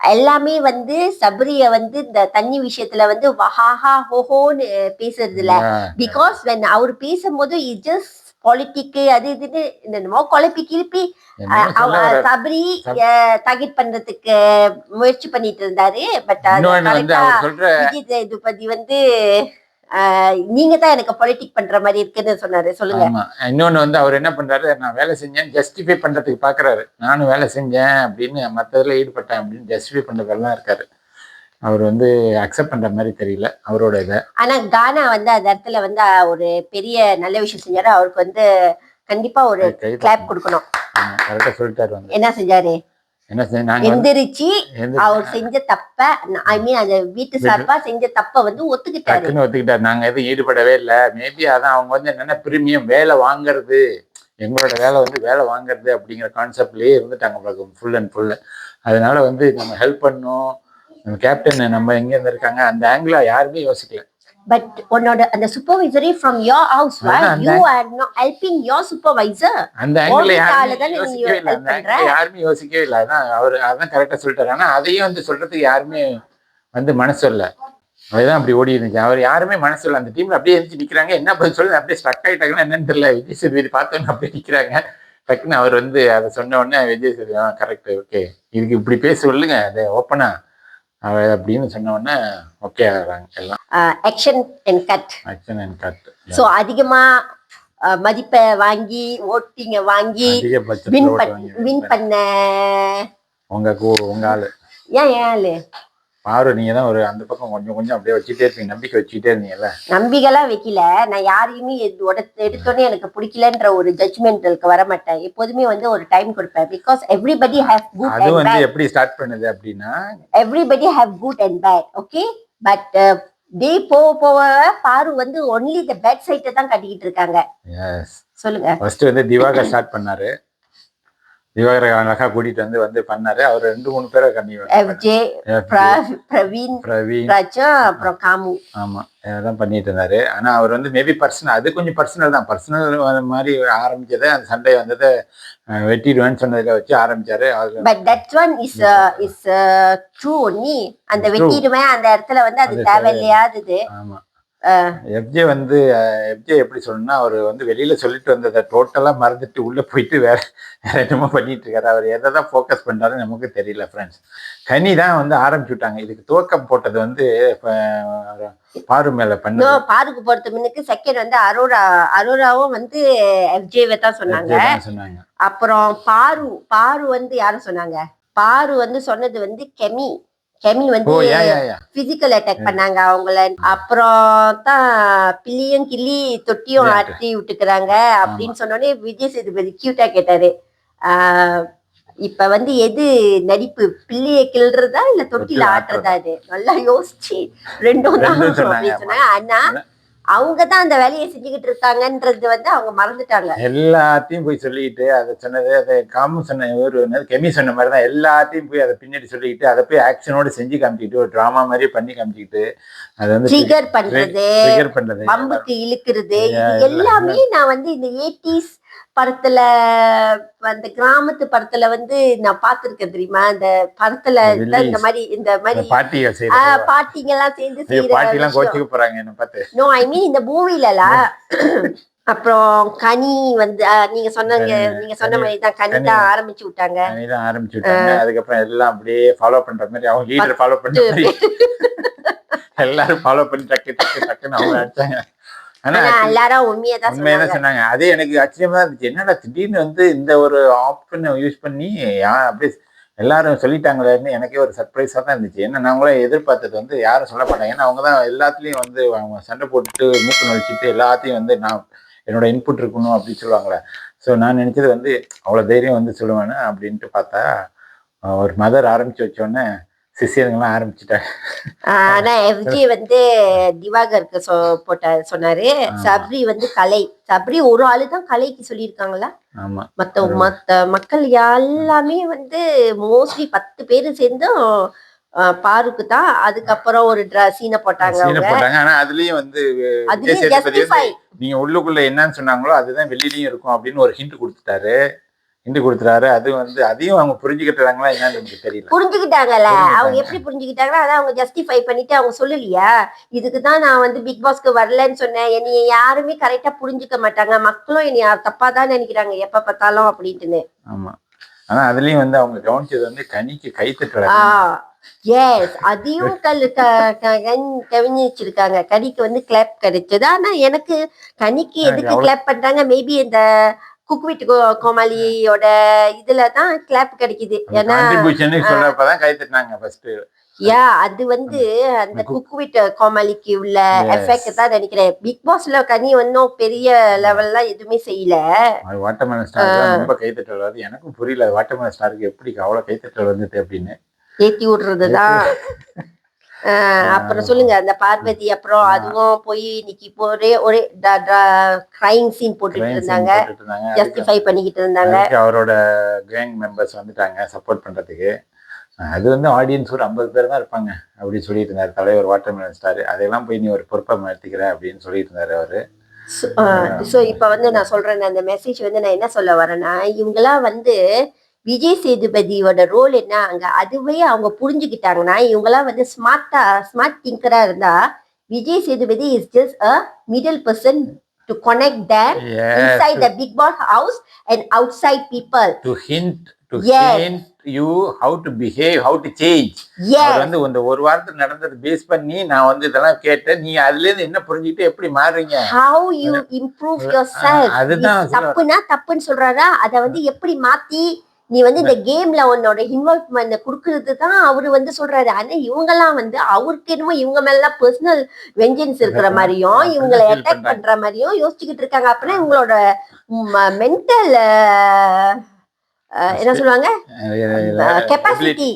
எல்லாமே வந்து சபரிய வந்து இந்த தண்ணி விஷயத்துல வந்து வஹாஹா ஹோஹோன்னு பேசுறது இல்ல. பிகாஸ் when அவர் பேசும்போது ஜஸ்ட் பாலிட்டிக்கு அது இதுன்னு என்னமோ குழப்பி கிளப்பி சபரி டார்கெட் பண்றதுக்கு முயற்சி பண்ணிட்டு இருந்தாரு. பட் விஜய் சேதுபதி வந்து நீங்க தான் எனக்கு பொலிட்டிக் பண்ற மாதிரி இருக்குன்னு சொன்னாரு. சொல்லுங்க. இன்னொன்னு வந்து அவர் என்ன பண்றாரு, நான் வேலை செஞ்சேன் ஜஸ்டிஃபை பண்றதுக்கு பாக்குறாரு. நானும் வேலை செஞ்சேன் அப்படின்னு, மற்றதுல ஈடுபட்டேன் அப்படின்னு ஜஸ்டிஃபை பண்றதெல்லாம் இருக்காரு. அவர் வந்து அக்செப்ட் பண்ற மாதிரி தெரியல அவரோட இதை. ஆனா கானா வந்து அந்த இடத்துல வந்து ஒரு பெரிய நல்ல விஷயம் செஞ்சாரு. அவருக்கு வந்து கண்டிப்பா ஒரு கிளாப் கொடுக்கணும். கரெக்டா சொல்லிட்டாரு. வந்து என்ன செஞ்சாரு? என்ன நாங்க எந்திரிச்சு அவர் செஞ்ச தப்ப, ஐ மீன் அந்த வீட்டு சார்பா செஞ்ச தப்ப வந்து ஒத்துக்கிட்டாரு. நாங்க எதுவும் ஈடுபடவே இல்லை. மேபி அதான் அவங்க வந்து என்னன்னா பிரீமியம் வேலை வாங்குறது, எங்களோட வேலை வந்து வேலை வாங்குறது அப்படிங்கிற கான்செப்ட்லயே இருந்துட்டாங்க ஃபுல் அண்ட் ஃபுல். அதனால வந்து நம்ம ஹெல்ப் பண்ணோம், நம்ம கேப்டன் நம்ம எங்க இருந்து இருக்காங்க அந்த ஆங்கிளா யாருமே யோசிக்கல. பட் உன்னோட அந்த supervisory from your house, you are not helping your supervisor. அந்த ஆங்கிள் யாருமே யோசிக்கவே இல்லை. அதான் அவர் அதான் கரெக்டா சொல்லிட்டாரு. ஆனா அதையும் வந்து சொல்றதுக்கு யாருமே வந்து மனசு இல்லை. அதுதான் அப்படி ஓடி இருந்துச்சு. அவர் யாருமே மனசு இல்லை. அந்த டீம்ல அப்படியே எழுந்து நிக்கிறாங்க. என்ன பதில் சொல்லு அப்படியே ஸ்ட்ரக் ஆயிட்டாங்கன்னா என்னன்னு தெரியல. விஜய் சேதுபதி பார்த்தோன்னு அப்படியே நிக்கிறாங்க. டக்குன்னு அவர் வந்து அதை சொன்ன உடனே விஜய் சேதுபதி கரெக்ட், ஓகே, இதுக்கு இப்படி பேச சொல்லுங்க அதை ஓப்பனா அப்படின்னு சொன்ன உடனே ஓகே ஆகுறாங்க எல்லாம். Action and cut. ஸோ அதிகமா மதிப்பை வாங்கி ஓட்டிங்க வாங்கி வின் பண்ண உங்க ஆளு. ஏன் ஆளு பாரு, நீங்க தான் ஒரு அந்த பக்கம் கொஞ்சம் கொஞ்சம் அப்படியே வச்சுட்டே இருப்பீங்க, நம்பிக்கை வச்சுட்டே இருந்தீங்கல்ல. நம்பிக்கைலாம் வைக்கல. நான் யாரையுமே எடுத்தோடனே எனக்கு பிடிக்கலன்ற ஒரு ஜட்ஜ்மெண்டலுக்கு வர மாட்டேன். எப்போதுமே வந்து ஒரு டைம் கொடுப்பேன். Because everybody have good and bad. அது வந்து எப்படி ஸ்டார்ட் பண்ணுது அப்படின்னா everybody have good and bad, okay. But day போக பாரு வந்து ஒன்லி தி பேட் சைட்டை தான் கட்டிக்கிட்டு இருக்காங்க. எஸ், சொல்லுங்க. ஃபர்ஸ்ட் வந்து திவாகர் ஸ்டார்ட் பண்ணாரு. திவாகர் அழகா கூட்டிட்டு வந்து பண்ணாரு. அவர் 2-3 பேரை FJ, பிரவீன், ராஜா, அப்புறம் காமு. ஆமா, இதெல்லாம் பண்ணிட்டு இருந்தாரு. ஆனா அவர் வந்து மேபி பர்சனல், அது கொஞ்சம் பர்சனல் தான். பர்சனல் மாதிரி ஆரம்பிச்சது அந்த சண்டை வந்தது வெட்டிடுவேன்னு சொன்னதுல வச்சு ஆரம்பிச்சாரு. But that one is true only. அந்த வெட்டிடுவேன் அந்த இடத்துல வந்து அது தேவையில்லையாதது. ஆமா, எஃப்ஜே எப்படி சொல்லணும்னா அவர் வந்து வெளியில சொல்லிட்டு வந்ததை டோட்டலா மறந்துட்டு உள்ள போயிட்டு வேற என்னமோ பண்ணிட்டு இருக்காரு. அவர் எதை தான் ஃபோக்கஸ் பண்றாருன்னு நமக்கு தெரியல ஃப்ரெண்ட்ஸ். கனி தான் வந்து ஆரம்பிச்சு விட்டாங்க. இதுக்கு துவக்கம் போட்டது வந்து பாரு மேல பண்ண. பாருக்கு போறது முன்னுக்கு செகண்ட் வந்து அரோராவும் வந்து எஃப்ஜேவை தான் சொன்னாங்க. அப்புறம் பாரு வந்து யாரும் சொன்னாங்க. பாரு வந்து சொன்னது வந்து கெமி வந்து பிசிக்கல் அட்டாக் பண்ணாங்க அவங்கள. அப்புறம் தான் பிள்ளையும் கிள்ளி தொட்டியும் ஆட்டி விட்டுக்கிறாங்க அப்படின்னு சொன்னோடனே விஜய் சேதுபதி கியூட்டா கேட்டாரு, இப்ப வந்து எது நடிப்பு, பிள்ளைய கிள்றதா இல்ல தொட்டில ஆட்டுறதா? அது நல்லா யோசிச்சு ரெண்டும் தான் சொன்னாங்க. ஆனா அவங்கதான் அந்த வேலையை செஞ்சுக்கிட்டு இருக்காங்கன்றது வந்து அவங்க மறந்துட்டாங்க. எல்லாத்தையும் போய் சொல்லிட்டு அதை சொன்னது அதை கெமி சொன்ன மாதிரிதான் எல்லாத்தையும் போய் அதை பின்னாடி சொல்லிக்கிட்டு அதை போய் ஆக்ஷனோட செஞ்சு காமிச்சிக்கிட்டு ஒரு டிராமா மாதிரி பண்ணி காமிச்சிக்கிட்டு அதை வந்து ட்ரிகர் பண்றது பம்புக்கு இழுக்கிறது எல்லாமே நான் வந்து இந்த 80s படத்துல அந்த கிராமத்து படத்துல வந்து நான் பாத்துருக்கேன் தெரியுமா. அந்த படத்துல இந்த மாதிரி பாட்டிங்க எல்லாம் சேர்ந்து போறாங்க. நோ, ஐ மீன் இந்த மூவிலலாம். அப்புறம் கனி வந்து நீங்க சொன்ன மாதிரி தான் கனி தான் ஆரம்பிச்சு விட்டாங்க. அதுக்கப்புறம் எல்லாம் அப்படியே ஃபாலோ பண்ற மாதிரி அவங்க லீடர் ஃபாலோ பண்ற மாதிரி எல்லாரும் ஃபாலோ பண்ணி டக்குன்னு அவங்க அடிச்சாங்க. எல்லாரும் உண்மையதான் சொன்னாங்க. அதே எனக்கு ஆச்சரியமா இருந்துச்சு. என்னடா திடீர்னு வந்து இந்த ஒரு ஆப்ஷன் யூஸ் பண்ணி அப்படியே எல்லாரும் சொல்லிட்டாங்களேன்னு எனக்கே ஒரு சர்ப்ரைஸா தான் இருந்துச்சு. ஏன்னா நாங்களே எதிர்பார்த்தது வந்து யாரும் சொல்ல மாட்டாங்க. ஏன்னா அவங்க தான் எல்லாத்துலயும் வந்து அவங்க சண்டை போட்டுட்டு மூக்கு நொழிச்சிட்டு எல்லாத்தையும் வந்து நான் என்னோட இன்புட் இருக்கணும் அப்படின்னு சொல்லுவாங்களே. ஸோ நான் நினைச்சது வந்து அவ்வளோ தைரியம் வந்து சொல்லுவேன்னு அப்படின்ட்டு பார்த்தா ஒரு மதர் ஆரம்பிச்சு வச்சோடனே சிஷியர்கள்லாம் ஆரம்பிச்சுட்டாங்க. ஆனா எஃப்ஜி வந்து திவாகருக்கு சொன்னாரு. சப்ரி வந்து சப்ரி ஒரு ஆளுதான் கலைக்கு சொல்லியிருக்காங்களா. மத்த மக்கள் எல்லாமே வந்து மோஸ்ட்லி 10 பேரு சேர்ந்தும் பாருக்கு தான். அதுக்கப்புறம் ஒரு சீனை போட்டாங்க. ஆனா அதுலயும் வந்து நீங்க உள்ளுக்குள்ள என்னன்னு சொன்னாங்களோ அதுதான் வெளியிலயும் இருக்கும் அப்படின்னு ஒரு ஹிண்ட் கொடுத்துட்டாரு. அது வந்து அதையும் அவங்க புரிஞ்சுக்கிட்டாங்களா என்னன்னு எனக்கு தெரியல. புரிஞ்சுக்கிட்டாங்கல்ல. அவங்க எப்படி புரிஞ்சுக்கிட்டாங்களா அதை அவங்க ஜஸ்டிஃபை பண்ணிட்டு அவங்க சொல்லலையா, இதுக்குதான் நான் வந்து பிக் பாஸ்க்கு வரலன்னு சொன்னேன், என்னைய யாருமே கரெக்டா புரிஞ்சுக்க மாட்டாங்க, மக்களும் என்னைய தப்பா தான் நினைக்கிறாங்க எப்ப பார்த்தாலும் அப்படின்ட்டுன்னு. ஆமா, ஆனா அதுலயும் வந்து அவங்க கவனிச்சது வந்து கனிக்கு கை தட்டுறாங்க. எஸ், அதையும் கவனிச்சிருக்காங்க. கனிக்கு வந்து கிளாப் கிடைச்சது. ஆனா எனக்கு கனிக்கு எதுக்கு கிளாப் பண்றாங்க, மேபி இந்த குக் வித் கோமாளியோட இதுலதான் கிளாப் கிடைக்குது. ஏன்னா சொல்றப்பதான் கை தட்டினாங்க ஃபர்ஸ்ட். யா அது வந்து அந்த குக்கு வித் கோமாளிக்கு உள்ள எஃபெக்ட் தான் நினைக்கிறேன். பிக் பாஸ்ல கனி ஒன்னும் பெரிய லெவல்லாம் எதுவுமே செய்யல. வாட்டர்மெலன் ஸ்டார் ரொம்ப கைத்தட்டல் வருது. எனக்கும் புரியல வாட்டர்மெலன் ஸ்டாருக்கு எப்படி அவ்வளவு கைத்தட்டல் வந்துட்டு அப்படின்னு ஏத்தி விடுறதுதான். அப்புறம் சொல்லுங்க அந்த பார்வதி அப்புறம் அதுவும் போய் இன்னைக்கு ஒரே ஒரே கிரைம் சீன் போட்டுட்டு இருந்தாங்க, ஜஸ்டிஃபை பண்ணிக்கிட்டு இருந்தாங்க. அவரோட கேங் மெம்பர்ஸ் வந்துட்டாங்க சப்போர்ட் பண்றதுக்கு. அது வந்து ஆடியன்ஸ் ஒரு 50 பேர் தான் இருப்பாங்க அப்படி சொல்லிட்டு இருந்தாரு தலைவர் வாட்டர்மெலன் ஸ்டார். அதெல்லாம் போய் நீ ஒரு பொறுப்பை எடுத்துக்கிற அப்படின்னு சொல்லிட்டு இருந்தாரு அவரு. ஸோ இப்போ வந்து நான் சொல்றேன், அந்த மெசேஜ் வந்து நான் என்ன சொல்ல வரேன்னா, இவங்கெல்லாம் வந்து விஜய் சேதுபதியோட ரோல் என்ன அங்க அதுவே அவங்க புரிஞ்சுக்கிட்டாங்கன்னா, இவங்கெல்லாம் வந்து ஸ்மார்ட் திங்கரா இருந்தா Vijay Sethupathi is just a middle person to connect them inside the big boss house and outside people, to hint you how to behave, how to change. அவர் வந்து இந்த ஒரு வாரத்துக்கு நடந்தது பேஸ் பண்ணி நான் வந்து இதெல்லாம் கேட்டேன், நீ அதுல இருந்து என்ன புரிஞ்சுக்கிட்டு எப்படி மாறுறீங்க, how you improve yourself. அதுதான் தப்புனா தப்புன்னு சொல்றாரா, அத வந்து எப்படி மாத்தி நீ வந்து இந்த கேம்ல உன்னோட இன்வால்வ்மெண்ட் குடுக்கறது தான் அவரு வந்து சொல்றாரு. ஆனா இவங்கெல்லாம் வந்து அவருக்கு என்னமோ இவங்க மேல பர்சனல் வெஞ்சன்ஸ் இருக்கிற மாதிரியும் இவங்களை அட்டாக் பண்ற மாதிரியும் யோசிச்சுக்கிட்டு இருக்காங்க. அப்படின்னா இவங்களோட மென்டல் என்ன சொல்லுவாங்க கெப்பாசிட்டி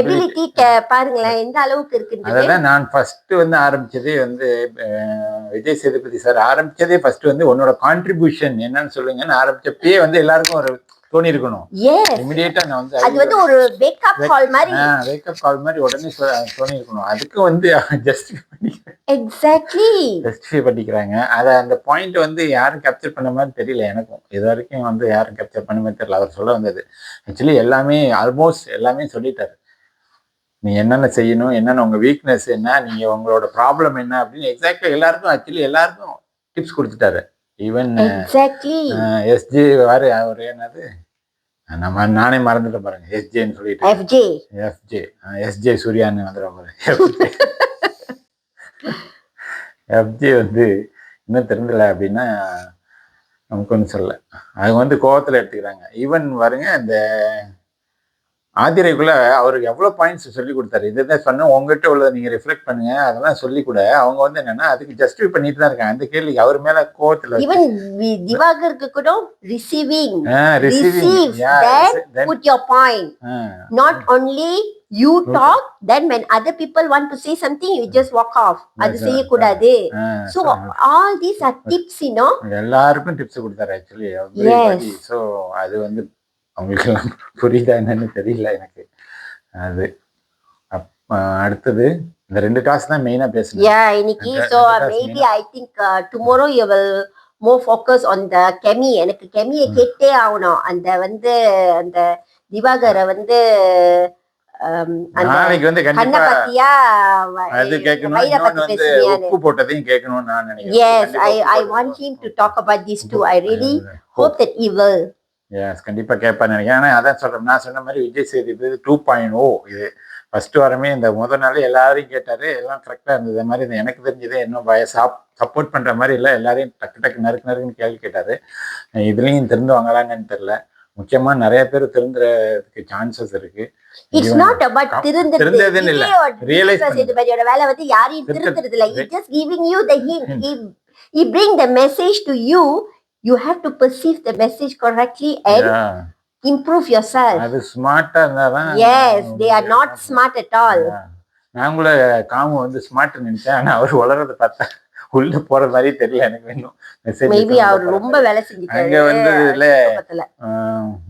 எபிலிட்டி பாருங்களேன் எந்த அளவுக்கு இருக்கு. அதான் நான் ஃபர்ஸ்ட் வந்து ஆரம்பிச்சதே வந்து விஜய் சேதுபதி சார் ஆரம்பிச்சதே ஃபர்ஸ்ட் வந்து உன்னோட கான்ட்ரிபியூஷன் என்னன்னு சொல்லுங்கன்னு ஆரம்பிச்சப்பே வந்து எல்லாருக்கும் ஒரு தோணி இருக்கணும். இமிடியேட்டா நான் வந்து அது வந்து ஒரு வேக்கப் கால் மாதிரி உடனே தோணி இருக்கணும். அதுக்கு வந்து ஜஸ்டிஃபை பண்ணிக்கிறாங்க. அதை அந்த பாயிண்ட் வந்து யாரும் கேப்சர் பண்ண மாதிரி தெரியல எனக்கும். இது வரைக்கும் வந்து யாரும் கேப்சர் பண்ண மாதிரி தெரியல. அவர் சொல்ல வந்தது ஆக்சுவலி எல்லாமே ஆல்மோஸ்ட் எல்லாமே சொல்லிட்டாரு. நீ என்னென்ன செய்யணும், என்னென்ன உங்க வீக்னஸ் என்ன, நீங்க உங்களோட ப்ராப்ளம் என்ன அப்படின்னு எக்ஸாக்டா எல்லாருக்கும் ஆக்சுவலி எல்லாருக்கும் டிப்ஸ் கொடுத்துட்டாரு. ஈவன் எஸ்ஜே வாரு அவர் என்னது நானே மறந்துட்டேன் பாருங்க, எஸ்ஜேன்னு சொல்லிட்டு எஸ்ஜே சூர்யான்னு வந்துடும் பாருங்க. எஃப்ஜே வந்து இன்னும் தெரிஞ்சல அப்படின்னா நமக்கு ஒன்றும் சொல்லலை. அவங்க வந்து கோவத்தில் எடுத்துக்கிறாங்க. ஈவன் பாருங்க இந்த ஆதிரைக்குள்ள அவருக்கு எவ்வளவு பாயிண்ட்ஸ் சொல்லி கொடுத்தாரு. இதுதான் சொன்ன உங்ககிட்ட உள்ளதை நீங்க ரிஃப்ளெக்ட் பண்ணுங்க அதெல்லாம் சொல்லி கூட அவங்க வந்து என்னன்னா அதுக்கு ஜஸ்டிஃபை பண்ணிட்டு தான் இருக்காங்க. அந்த கேள்விக்கு அவர் மேல கோவத்துல ஈவன் திவாகருக்கு கூட receiving put your point, not only you talk, then when other people want to say something you just walk off. அது செய்ய கூடாது. So all these are tips, you know. எல்லாருக்கும் டிப்ஸ் கொடுத்தாரு ஆக்சுவலி everybody. So அது வந்து அவங்களுக்கு எல்லாம் புரியுதா என்னன்னு தெரியல எனக்கு. அது அடுத்தது இந்த 2 டாஸ்க் தான் மெயினா பேசணும் இன்னைக்கு. So maybe I think tomorrow you will more focus on the கெமி. எனக்கு கெமியை கேட்டே ஆகணும். அந்த வந்து அந்த திவாகரை வந்து நாளைக்கு வந்து கண்டிப்பா அது கேட்கணும். உப்பு போட்டதையும் கேட்கணும் நான் நினைக்கிறேன். Yes, I want him to talk about this too. I really hope that he will. Yes கண்டிப்பா கேட்பான்னு நினைக்கிறேன். ஆனால் அதான் சொல்றேன், நான் சொன்ன மாதிரி விஜய் சேதுபதி 2.0 இது ஃபர்ஸ்ட் வாரமே இந்த முதல் நாள் எல்லாரையும் கேட்டாரு, எல்லாம் கரெக்டா இருந்தது. மாதிரி எனக்கு தெரிஞ்சதே இன்னும் சப்போர்ட் பண்ற மாதிரி இல்லை, எல்லாரையும் டக்கு நறுக்குன்னு கேள்வி கேட்டாரு. இதுலயும் திருந்துவாங்களான்னு தெரியல. முக்கியமா நிறைய பேர் திருந்துறதுக்கு சான்சஸ் இருக்கு. It's not about திருந்துறதுன்னு இல்ல, ரியலைஸ் சேதுபதியோட வேலை வந்து யாரையும் திருந்துறது இல்ல. He just giving you the hint. He bring the message to you. You have to perceive the message correctly and improve yourself. அது ஸ்மார்ட்டா இருந்தாதான். Yes, they are not smart at all. நான் கூட காமு வந்து ஸ்மார்ட் நினைச்சேன். ஆனா அவர் வளர்றத பார்த்தா உள்ள போற மாதிரி தெரியல எனக்கு. இன்னும் மெசேஜ் மேபி அவர் ரொம்ப வேலை செஞ்சிட்டாரு. அங்க வந்து இல்ல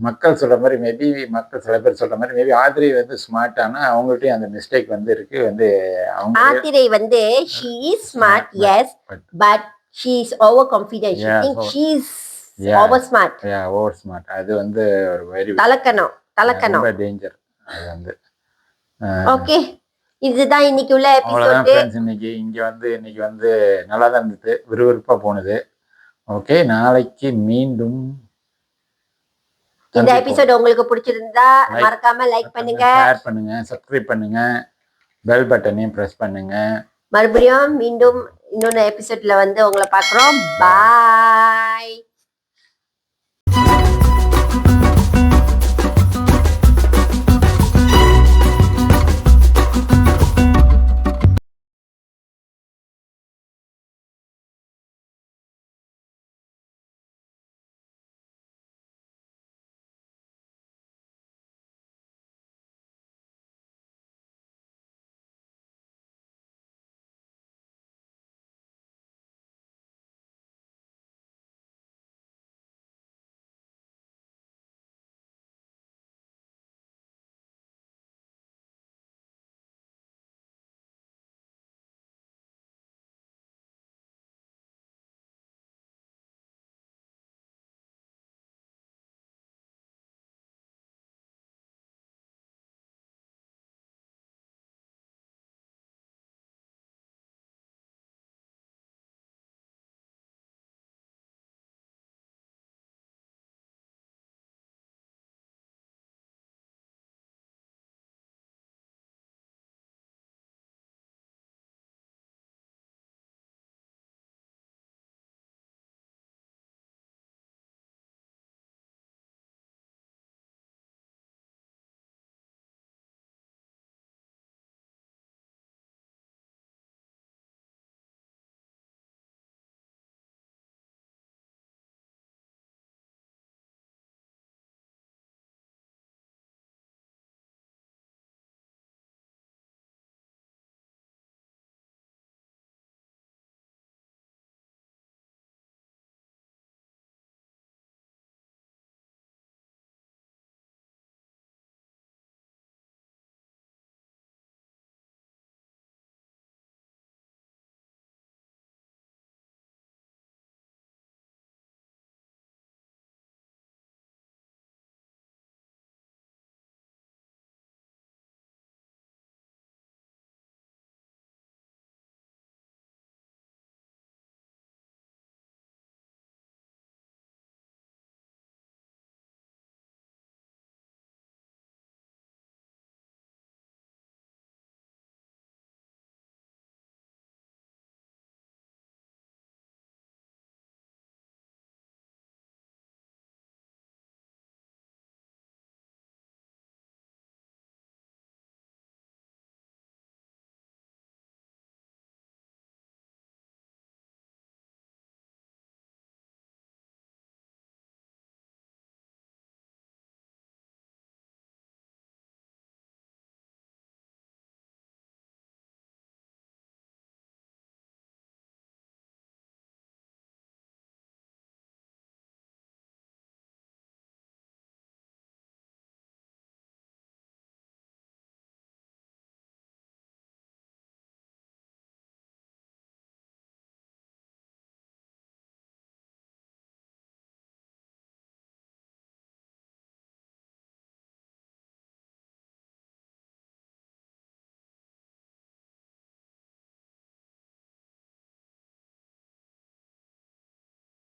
மக்கள் சொல்ற மாதிரி மேபி மக்கள் சில பேர் சொல்ற மாதிரி மேபி ஆதிரை வந்து ஸ்மார்ட். ஆனா அவங்கள்ட்டயும் அந்த மிஸ்டேக் வந்து இருக்கு. வந்து அவங்க ஆதிரை வந்து she is smart, yes, but she is overconfident. She thinks she is over smart. over smart. அது வந்து ஒரு வெரி தலக்கணம் ரொம்ப டேஞ்சர். அது வந்து ஓகே, இதுதான் இன்னைக்கு உள்ள எபிசோட். இன்னைக்கு வந்து நல்லா தான் இருந்தது, விறுவிறுப்பா போனது. ஓகே, நாளைக்கு மீண்டும். இந்த எபிசோட் உங்களுக்கு பிடிச்சிருந்தா மறக்காம லைக் பண்ணுங்க, ஷேர் பண்ணுங்க, சப்ஸ்கிரைப் பண்ணுங்க, பெல் பட்டனையும் பிரஸ் பண்ணுங்க. மறுபடியும் மீண்டும் இன்னொன்று எபிசோட்ல வந்து உங்களை பார்க்குறோம். பாய்.